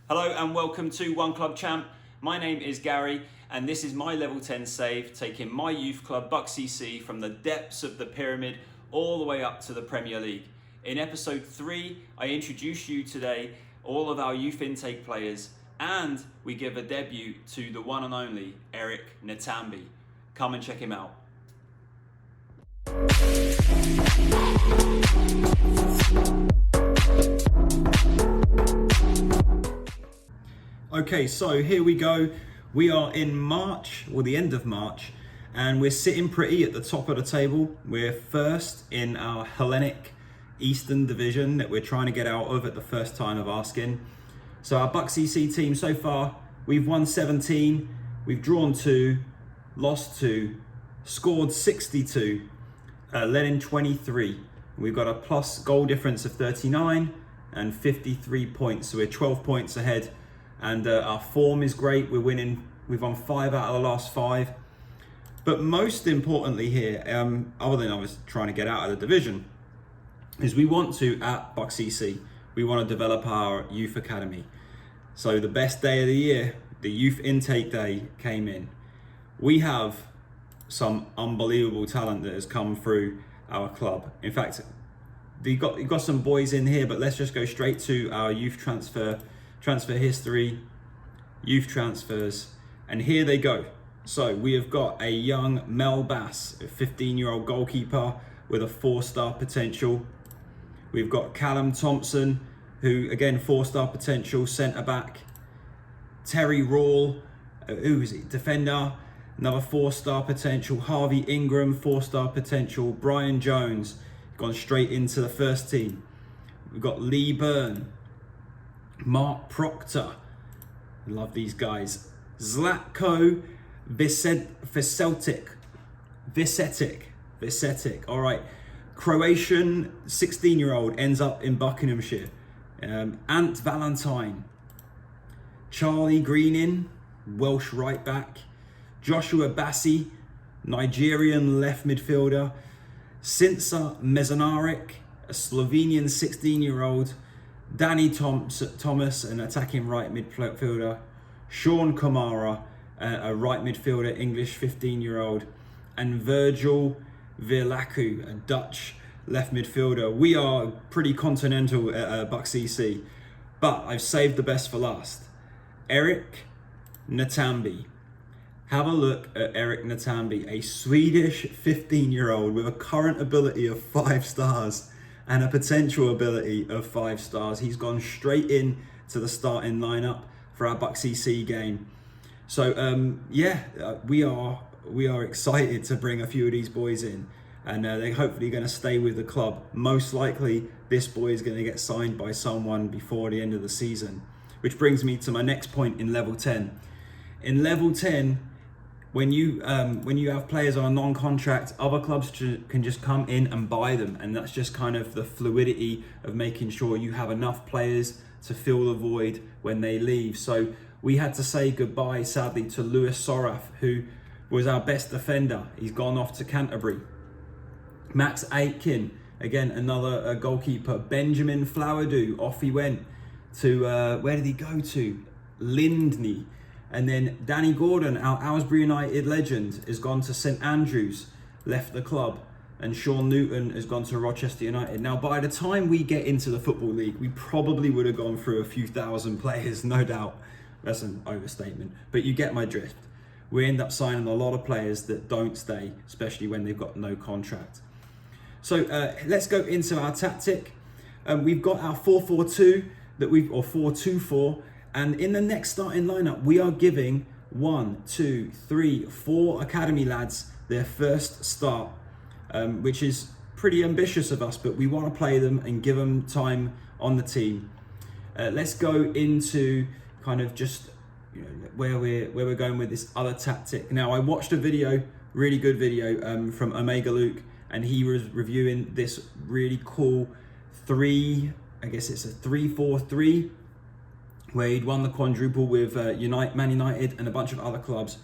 Hello and welcome to One Club Champ. My name is Gary and this is my level 10 save, taking my youth club Bucks CC from the depths of the pyramid all the way up to the Premier League. In episode 3, I introduce you today all of our youth intake players and we give a debut to the one and only Eric Ntambi. Come and check him out. Okay, so here we go. We are in March, or the end of March, and we're sitting pretty at the top of the table. We're first in our Hellenic Eastern Division that we're trying to get out of at the first time of asking. So our Bucks CC team so far, we've won 17, we've drawn 2, lost 2, scored 62, led in 23. We've got a plus goal difference of 39 and 53 points, so we're 12 points ahead. And our form is great. We're winning. We've won 5 out of the last 5. But most importantly here, other than I was trying to get out of the division, is we want to, at Bucks CC, we want to develop our youth academy. So the best day of the year, the youth intake day came in. We have some unbelievable talent that has come through our club. In fact, you've got some boys in here, but let's just go straight to our youth transfer history, youth transfers, and here they go. So we have got a young Mel Bass, a 15-year-old goalkeeper with a 4-star potential. We've got Callum Thompson, who again 4-star potential, centre back. Terry Rawle, who is it? Defender, another 4-star potential. Harvey Ingram, 4-star potential. Brian Jones, gone straight into the first team. We've got Lee Byrne, Mark Proctor, I love these guys. Zlatko Visetic. All right, Croatian 16-year-old ends up in Buckinghamshire. Ant Valentine, Charlie Greenin, Welsh right back. Joshua Bassi, Nigerian left midfielder. Sinsa Mezanarik, a Slovenian 16-year-old. Danny Thomas, an attacking right midfielder. Sean Kamara, a right midfielder, English 15-year-old. And Virgil Virlaku, a Dutch left midfielder. We are pretty continental at Bucks CC, but I've saved the best for last. Eric Ntambi. Have a look at Eric Ntambi, a Swedish 15-year-old with a current ability of 5 stars. And a potential ability of 5 stars. He's gone straight in to the starting lineup for our Bucks CC game. So we are excited to bring a few of these boys in, and they're hopefully going to stay with the club. Most likely, this boy is going to get signed by someone before the end of the season. Which brings me to my next point in level 10. In level 10. When you have players on a non-contract, other clubs can just come in and buy them, and that's just kind of the fluidity of making sure you have enough players to fill the void when they leave. So we had to say goodbye, sadly, to Lewis Soraf, who was our best defender. He's gone off to Canterbury. Max Aitken, again, another goalkeeper. Benjamin Flowerdew, off he went to, where did he go to? Lindney. And then Danny Gordon, our Aylesbury United legend, has gone to St Andrews, left the club. And Sean Newton has gone to Rochester United. Now, by the time we get into the Football League, we probably would have gone through a few thousand players, no doubt. That's an overstatement, but you get my drift. We end up signing a lot of players that don't stay, especially when they've got no contract. So let's go into our tactic. We've got our 4-4-2 or 4-2-4. And in the next starting lineup, we are giving 1, 2, 3, 4 academy lads their first start, which is pretty ambitious of us, but we want to play them and give them time on the team. Let's go into kind of just where we're going with this other tactic. Now, I watched a video, really good video from Omega Luke, and he was reviewing this really cool 3-4-3. Where he'd won the quadruple with Man United and a bunch of other clubs.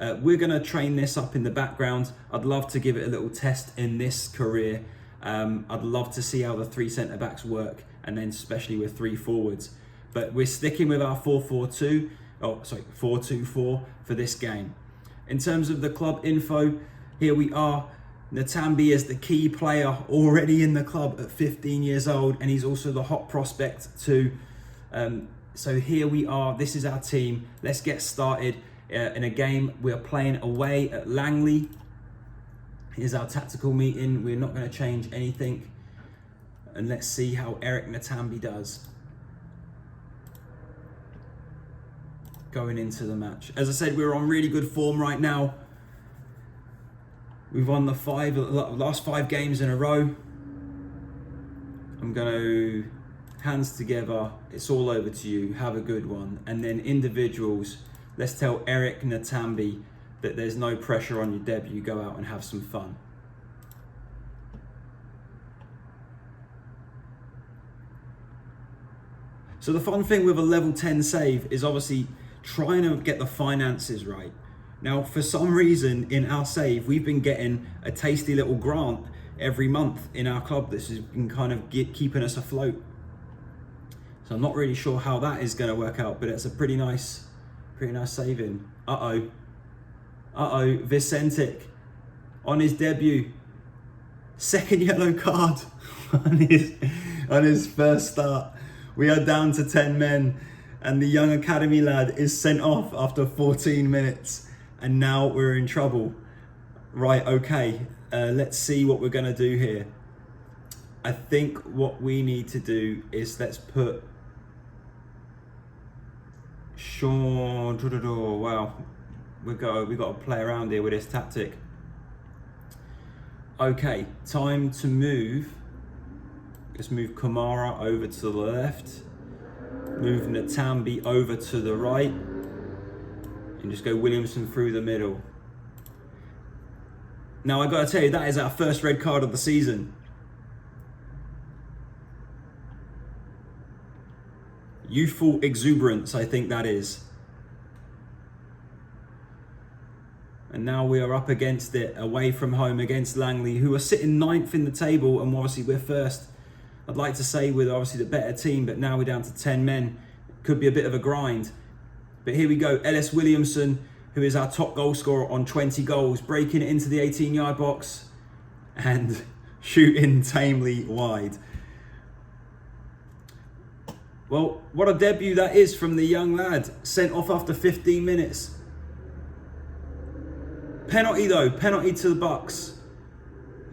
We're going to train this up in the background. I'd love to give it a little test in this career. I'd love to see how the 3 centre-backs work, and then especially with 3 forwards. but we're sticking with our 4-4-2. 4-2-4 for this game. In terms of the club info, here we are. Ntambi is the key player already in the club at 15 years old, and he's also the hot prospect too. So here we are. This is our team. Let's get started in a game. We're playing away at Langley. Here's our tactical meeting. We're not going to change anything. And let's see how Eric Ntambi does going into the match. As I said, we're on really good form right now. We've won the last 5 games in a row. I'm going to hands together. It's all over to you. Have a good one. And then individuals, let's tell Eric Ntambi that there's no pressure on your debut. Go out and have some fun. So the fun thing with a level 10 save is obviously trying to get the finances right. Now, for some reason in our save, we've been getting a tasty little grant every month in our club. This has been kind of keeping us afloat. So I'm not really sure how that is going to work out, but it's a pretty nice saving. Uh-oh, Vicentic on his debut. Second yellow card on his first start. We are down to 10 men, and the young academy lad is sent off after 14 minutes. And now we're in trouble. Right, okay, let's see what we're gonna do here. I think what we need to do is let's put Sean, wow, we got to play around here with this tactic. Okay, time to move. Let's move Kamara over to the left. Move Ntambi over to the right. And just go Williamson through the middle. Now I gotta tell you, that is our first red card of the season. Youthful exuberance, I think that is. And now we are up against it, away from home against Langley, who are sitting 9th in the table, and obviously we're first. I'd like to say we're obviously the better team, but now we're down to 10 men. Could be a bit of a grind. But here we go, Ellis Williamson, who is our top goal scorer on 20 goals, breaking it into the 18-yard box and shooting tamely wide. Well, what a debut that is from the young lad, sent off after 15 minutes. Penalty though, penalty to the Bucks.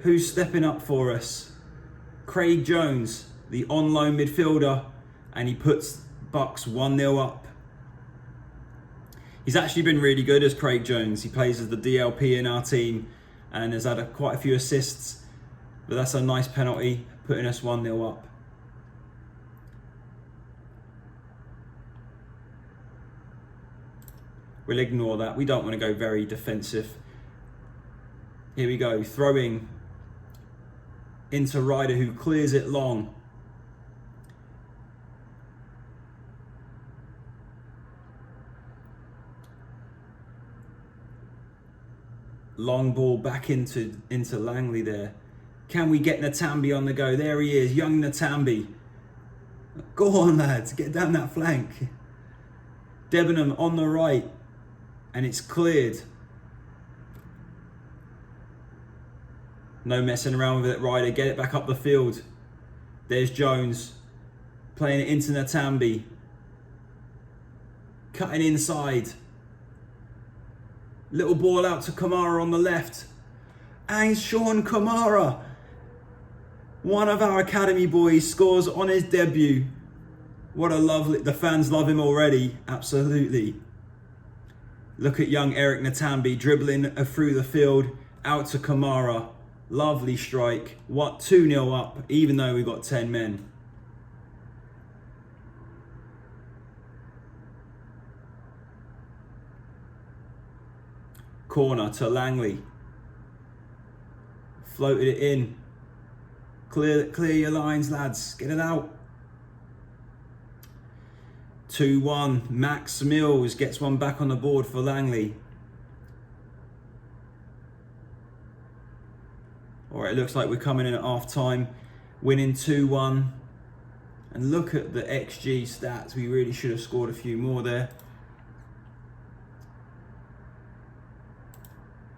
Who's stepping up for us? Craig Jones, the on-loan midfielder, and he puts Bucks 1-0 up. He's actually been really good as Craig Jones. He plays as the DLP in our team and has had quite a few assists. But that's a nice penalty, putting us 1-0 up. We'll ignore that. We don't want to go very defensive. Here we go, throwing into Ryder, who clears it long. Long ball back into Langley there. Can we get Ntambi on the go? There he is, young Ntambi. Go on, lads, get down that flank. Debenham on the right, and it's cleared. No messing around with it, Ryder. Get it back up the field. There's Jones playing it into Ntambi. Cutting inside. Little ball out to Kamara on the left. And Sean Kamara, one of our academy boys, scores on his debut. What a lovely, the fans love him already, absolutely. Look at young Eric Ntambi dribbling through the field, out to Kamara. Lovely strike. What, 2-0 up, even though we've got 10 men. Corner to Langley. Floated it in. Clear your lines, lads. Get it out. 2-1. Max Mills gets one back on the board for Langley. All right, it looks like we're coming in at half time, winning 2-1. And look at the XG stats. We really should have scored a few more there.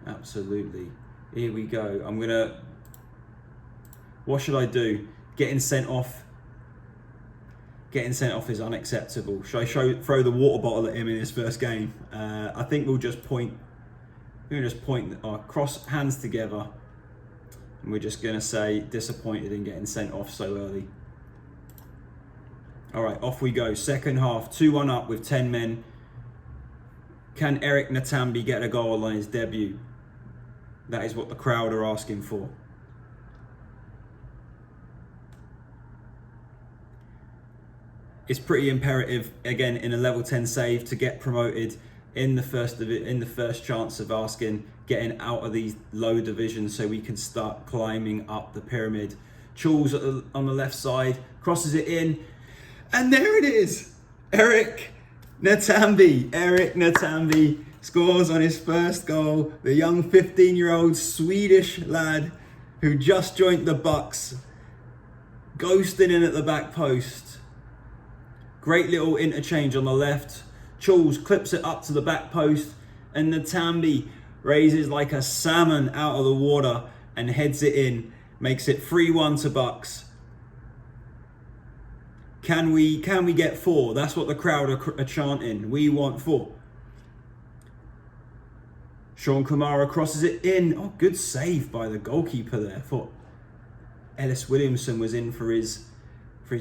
Absolutely. Here we go. I'm gonna, what should I do? Getting sent off. Getting sent off is unacceptable. Should I throw the water bottle at him in his first game? I think we'll just point. We're gonna just point our cross hands together, and we're just gonna say disappointed in getting sent off so early. All right, off we go. Second half, 2-1 up with 10 men. Can Eric Ntambi get a goal on his debut? That is what the crowd are asking for. It's pretty imperative, again, in a level 10 save to get promoted in the first chance of asking, getting out of these low divisions so we can start climbing up the pyramid. Chul's on the left side, crosses it in, and there it is. Eric Ntambi scores on his first goal. The young 15-year-old Swedish lad who just joined the Bucks, ghosting in at the back post. Great little interchange on the left. Chul's clips it up to the back post, and Ntambi raises like a salmon out of the water and heads it in. Makes it 3-1 to Bucks. Can we get 4? That's what the crowd are chanting. We want 4. Sean Kamara crosses it in. Oh, good save by the goalkeeper there. Thought Ellis Williamson was in for his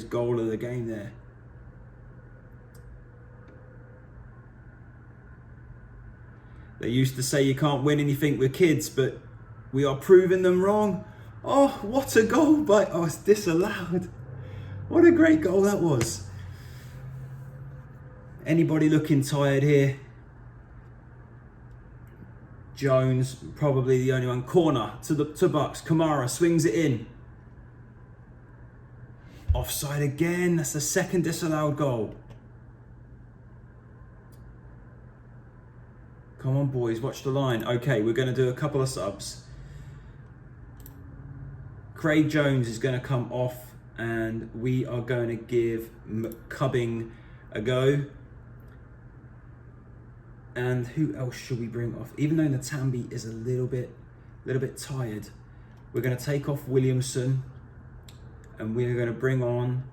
goal of the game there. They used to say you can't win anything with kids, but we are proving them wrong. Oh, what a goal by... Oh, it's disallowed. What a great goal that was. Anybody looking tired here? Jones, probably the only one. Corner to Bucks. Kamara swings it in. Offside again. That's the second disallowed goal. Come on, boys, watch the line. Okay, we're going to do a couple of subs. Craig Jones is going to come off, and we are going to give Cubbing a go. And who else should we bring off? Even though Ntambi is a little bit tired, we're going to take off Williamson, and we're going to bring on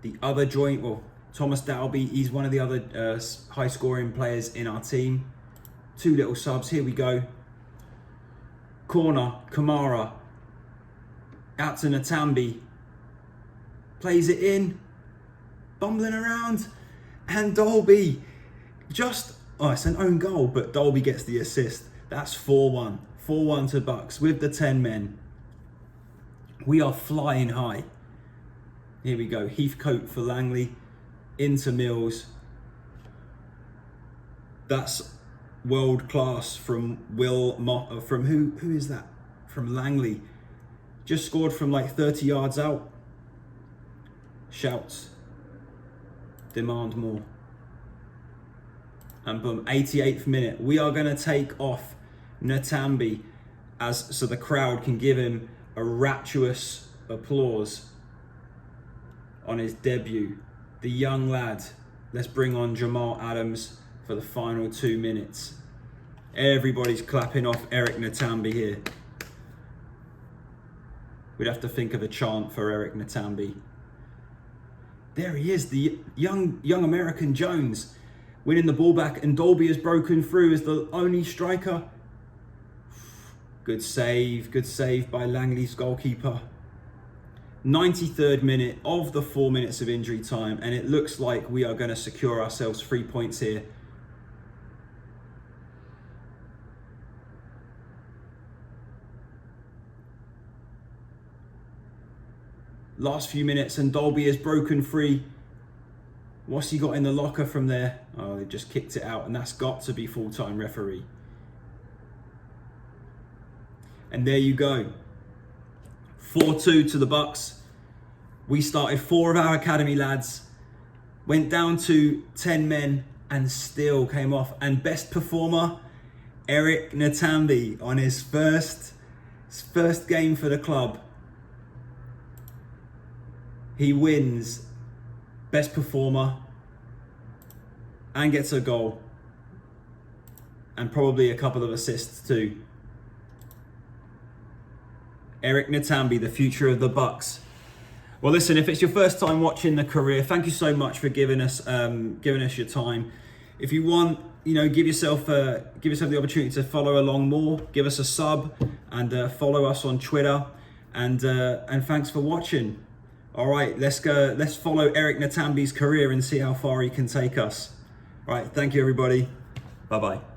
the other joint. Well, Thomas Dalby. He's one of the other high-scoring players in our team. 2 little subs. Here we go. Corner, Kamara. Out to Ntambi. Plays it in. Bumbling around. And Dalby. Oh, it's an own goal, but Dalby gets the assist. That's 4-1. 4-1 to Bucks with the 10 men. We are flying high. Here we go. Heathcote for Langley. Into Mills. That's world class from from who is that? From Langley. Just scored from like 30 yards out. Shouts. Demand more. And boom, 88th minute. We are going to take off Ntambi so the crowd can give him a rapturous applause on his debut. The young lad. Let's bring on Jamal Adams for the final 2 minutes. Everybody's clapping off Eric Ntambi here. We'd have to think of a chant for Eric Ntambi. There he is, the young American Jones, winning the ball back, and Dalby has broken through as the only striker. Good save by Langley's goalkeeper. 93rd minute of the 4 minutes of injury time, and it looks like we are going to secure ourselves 3 points here. Last few minutes, and Dalby has broken free. What's he got in the locker from there? Oh, they just kicked it out, and that's got to be full-time referee. And there you go. 4-2 to the Bucks. We started 4 of our academy lads, went down to 10 men, and still came off. And best performer, Eric Ntambi on his first game for the club. He wins best performer, and gets a goal. And probably a couple of assists too. Eric Ntambi, the future of the Bucks. Well, listen, if it's your first time watching the career, thank you so much for giving us your time. If you want, give yourself the opportunity to follow along more. Give us a sub and follow us on Twitter. And thanks for watching. All right, let's go. Let's follow Eric Ntambi's career and see how far he can take us. All right, thank you, everybody. Bye-bye.